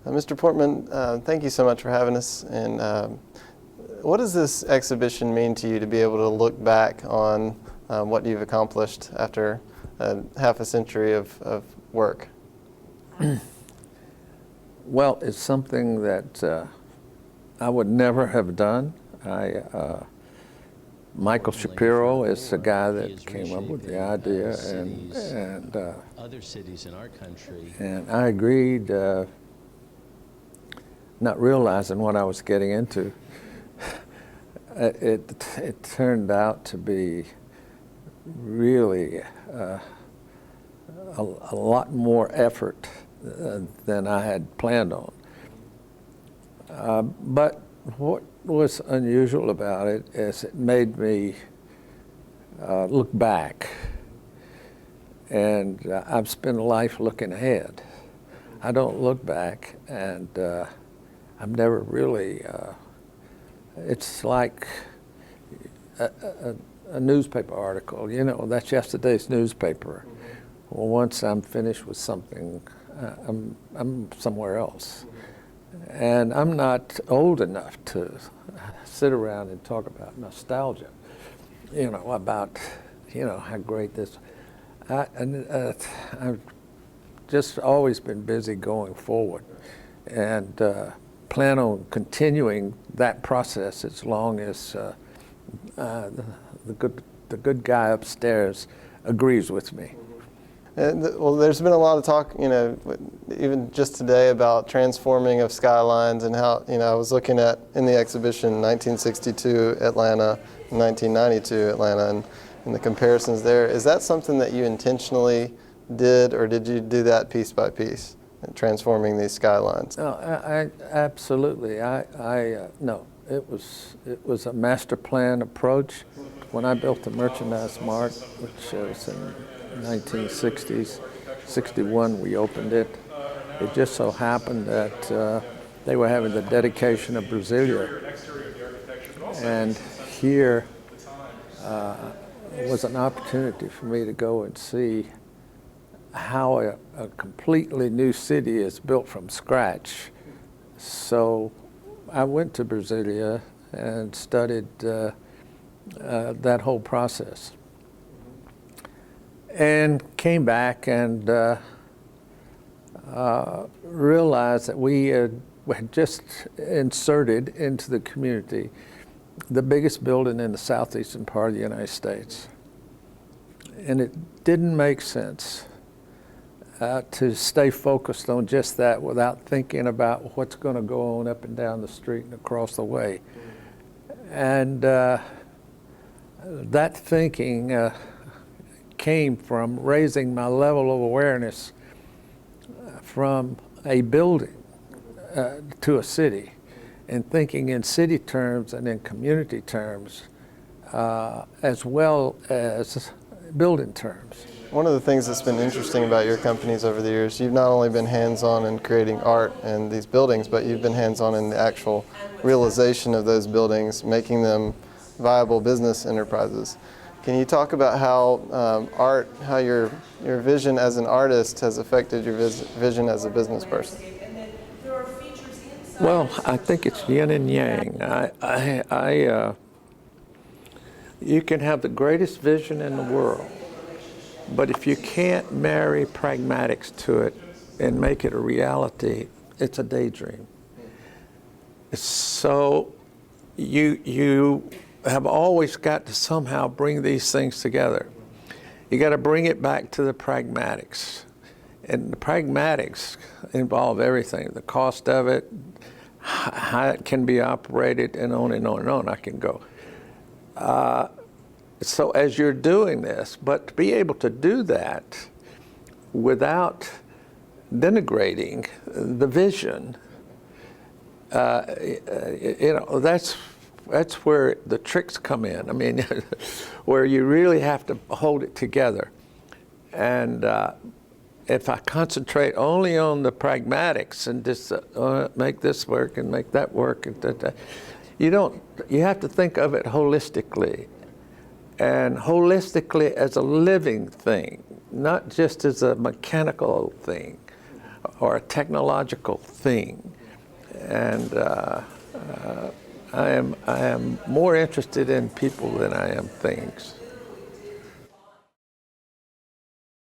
Mr. Portman, thank you so much for having us. And what does this exhibition mean to you to be able to look back on what you've accomplished after half a century of work? Well, it's something that I would never have done. Michael Shapiro is the guy that came up with the idea, and other cities in our country. And I agreed, not realizing what I was getting into. It turned out to be really a lot more effort than I had planned on. But what was unusual about it is it made me look back. And I've spent a life looking ahead. I don't look back, and I've never really, it's like a newspaper article, you know, that's yesterday's newspaper. Well, once I'm finished with something, I'm somewhere else. And I'm not old enough to sit around and talk about nostalgia, you know, about, you know, how great this. I've just always been busy going forward, and plan on continuing that process as long as the good guy upstairs agrees with me. And, well, there's been a lot of talk, you know, even just today about transforming of skylines and how, you know, I was looking at in the exhibition 1962 Atlanta, 1992 Atlanta, and the comparisons there. Is that something that you intentionally did, or did you do that piece by piece, transforming these skylines? No, I absolutely. No, it was a master plan approach. When I built the Merchandise Mart, which was in 1960s, 61 we opened it. It just so happened that they were having the dedication of Brasilia, and here was an opportunity for me to go and see how a completely new city is built from scratch. So I went to Brasilia and studied that whole process, and came back and realized that we had just inserted into the community the biggest building in the southeastern part of the United States. And it didn't make sense to stay focused on just that without thinking about what's going to go on up and down the street and across the way. And that thinking came from raising my level of awareness from a building to a city, and thinking in city terms and in community terms, as well as building terms. One of the things that's been interesting about your companies over the years, you've not only been hands-on in creating art and these buildings, but you've been hands-on in the actual realization of those buildings, making them viable business enterprises. Can you talk about how art, how your vision as an artist has affected your vision as a business person? Well, I think it's yin and yang. You can have the greatest vision in the world, but if you can't marry pragmatics to it and make it a reality, it's a daydream. So you have always got to somehow bring these things together. You got to bring it back to the pragmatics. And the pragmatics involve everything, the cost of it, how it can be operated, and on and on and on I can go. So as you're doing this, but to be able to do that without denigrating the vision, you know, that's where the tricks come in. I mean, where you really have to hold it together. And if I concentrate only on the pragmatics and just make this work and make that work, and you have to think of it holistically, and holistically as a living thing, not just as a mechanical thing. or a technological thing. And I am more interested in people than I am things.